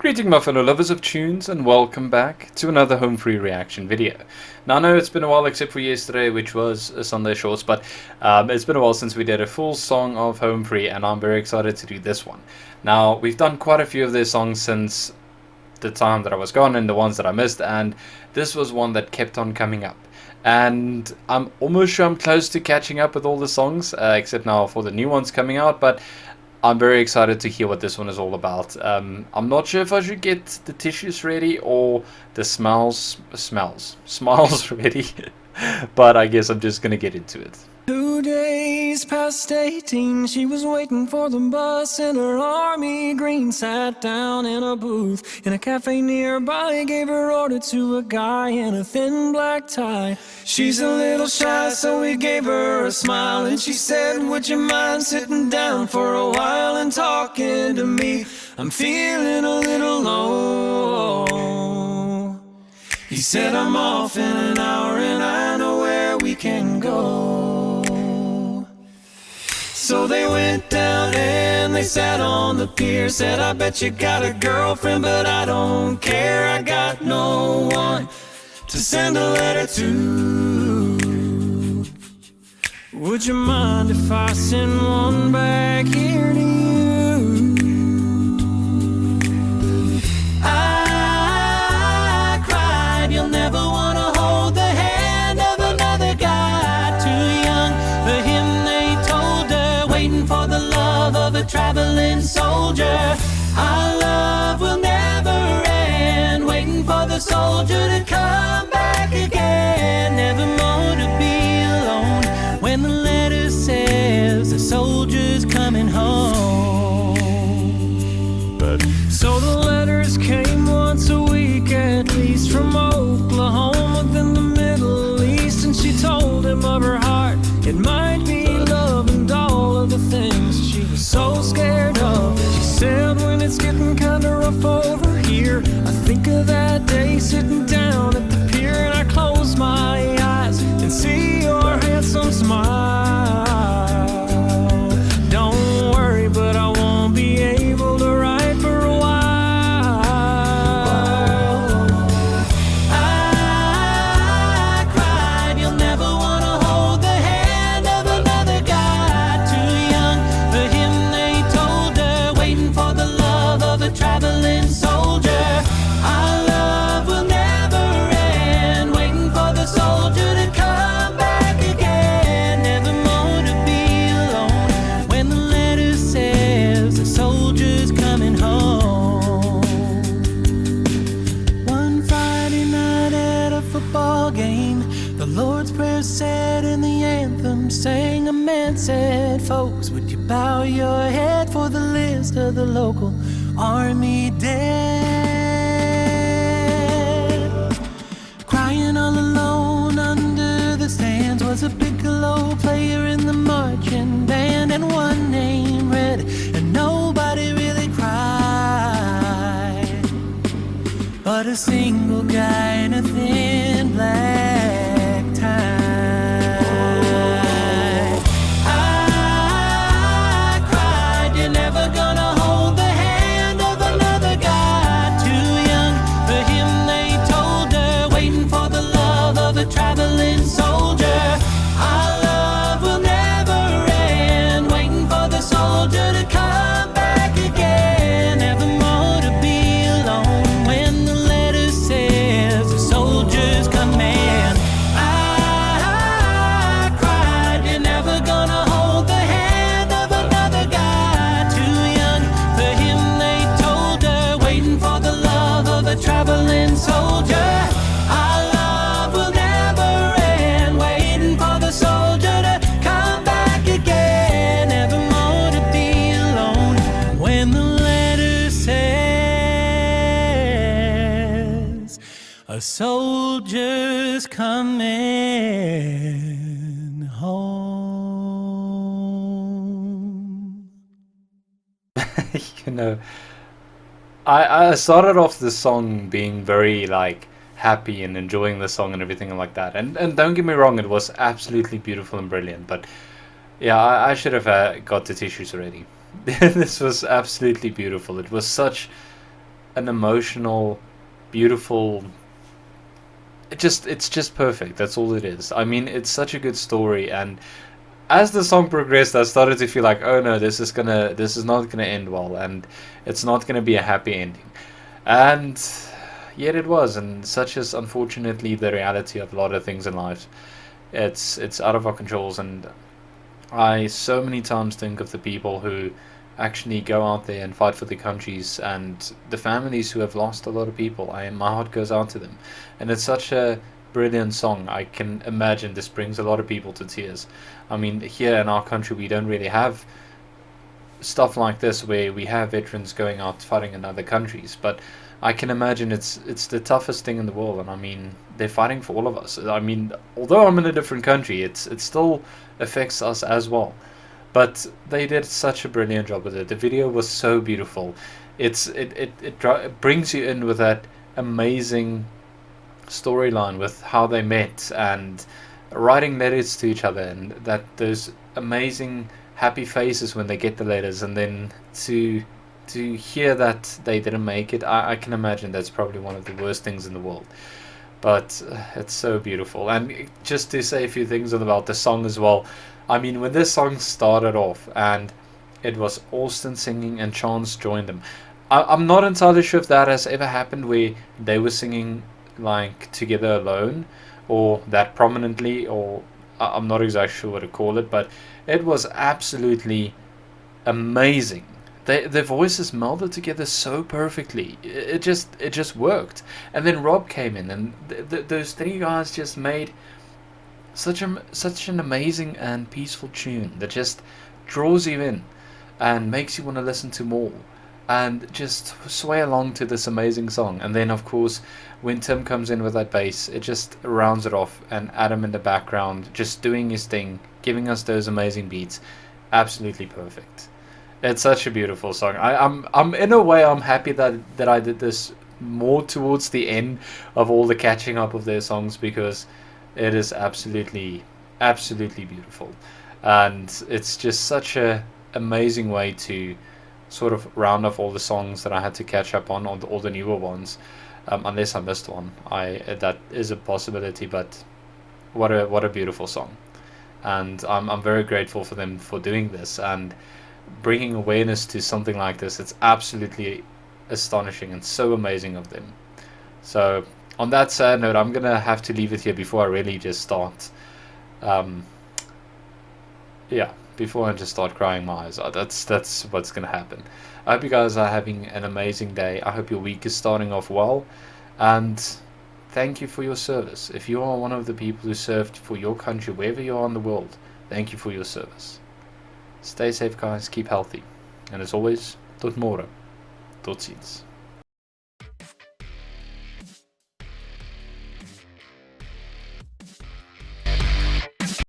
Greeting my fellow lovers of tunes and welcome back to another Home Free reaction video. Now I know it's been a while except for yesterday which was a Sunday Shorts, but it's been a while since we did a full song of Home Free and I'm very excited to do this one. Now we've done quite a few of their songs since the time that I was gone and the ones that I missed, and this was one that kept on coming up. And I'm almost sure I'm close to catching up with all the songs, except now for the new ones coming out, but I'm very excited to hear what this one is all about. I'm not sure if I should get the tissues ready or the smiles ready, but I guess I'm just gonna get into it. 2 days past 18, she was waiting for the bus in her army green. Sat down in a booth in a cafe nearby, gave her order to a guy in a thin black tie. She's a little shy, so we gave her a smile, and she said, would you mind sitting down for a while and talking to me? I'm feeling a little low. He said, I'm off in an hour and I know where we can go. So they went down and they sat on the pier. Said, I bet you got a girlfriend, but I don't care. I got no one to send a letter to. Would you mind if I send one back here to you? I cried, you'll never want to hold the hand of another guy. Too young for him, they told her, waiting for the love of a traveling soldier. Our love will never end, waiting for the soldier to come back again. Never more to be alone when the letter says the soldier's coming home. So the letters came once a week at least from Oklahoma, then the Middle East, and she told him of her heart. It might be love and all of the things she was so scared of. She said, when it's getting kinda rough over here, I think of that day sitting down at the pier, and I close my eyes and see your handsome smile. Don't worry, but I won't be able to write for a while. I cried, you'll never want to hold the hand of another guy. Too young for him, they told her, waiting for the love of a traveling soldier. Our love will never end, waiting for the soldier to come back again. Never more to be alone when the letter says the soldier's coming home. One Friday night at a football game, the Lord's Prayer said and the anthem sang. A man said, folks, would you bow your head for the list of the local army dead? Crying all alone under the stands was a piccolo player in the marching band, and one name read, and nobody really cried but a single guy in a thin black tie. I cried, you're never gonna hold the hand of another guy. Too young for him, they told her, waiting for the love of a traveling soldier. Our love will never end, waiting for the soldier to come back again. Never more to be alone when the letter says the soldier's coming. I cried, you're never gonna hold the hand of another guy. Too young for him, they told her, waiting for the love of a traveling soldier. Our love will never end, waiting for the soldier to come back again. Never more to be alone when the letter says a soldier's coming home. You know, I started off the song being very like happy and enjoying the song and everything like that, and don't get me wrong, it was absolutely beautiful and brilliant, but yeah, I should have got the tissues already. This was absolutely beautiful. It was such an emotional, beautiful. It's just perfect. That's all it is. I mean, it's such a good story, and as the song progressed, I started to feel like, oh no, this is not gonna end well, and it's not gonna be a happy ending. And yet it was, and such is unfortunately the reality of a lot of things in life. It's out of our controls, and I so many times think of the people who actually go out there and fight for the countries and the families who have lost a lot of people. My heart goes out to them, and it's such a brilliant song. I can imagine this brings a lot of people to tears. I mean, here in our country, we don't really have stuff like this where we have veterans going out fighting in other countries, but I can imagine it's the toughest thing in the world, and I mean they're fighting for all of us. I mean, although I'm in a different country, it still affects us as well. But they did such a brilliant job with it. The video was so beautiful. It brings you in with that amazing storyline with how they met and writing letters to each other, and that those amazing happy faces when they get the letters, and then to hear that they didn't make it. I can imagine that's probably one of the worst things in the world, but it's so beautiful. And just to say a few things about the song as well, I mean, when this song started off and it was Austin singing and Chance joined them, I'm not entirely sure if that has ever happened where they were singing like together alone or that prominently, or I'm not exactly sure what to call it, but it was absolutely amazing. Their voices melded together so perfectly. It just worked. And then Rob came in, and those three guys just made such an amazing and peaceful tune that just draws you in and makes you want to listen to more and just sway along to this amazing song. And then of course when Tim comes in with that bass, it just rounds it off, and Adam in the background just doing his thing, giving us those amazing beats. Absolutely perfect. It's such a beautiful song. I'm in a way I'm happy that I did this more towards the end of all the catching up of their songs, because it is absolutely beautiful, and it's just such a amazing way to sort of round off all the songs that I had to catch up on, all the newer ones. Unless I missed one, I that is a possibility. But what a beautiful song, and I'm very grateful for them for doing this and bringing awareness to something like this. It's absolutely astonishing and so amazing of them. So on that sad note, I'm gonna have to leave it here before I really just start. Um, yeah, before I just start crying my eyes out. That's what's gonna happen. I hope you guys are having an amazing day. I hope your week is starting off well, and thank you for your service. If you are one of the people who served for your country, wherever you are in the world, thank you for your service. Stay safe, guys. Keep healthy. And as always, tot morgen. Tot ziens.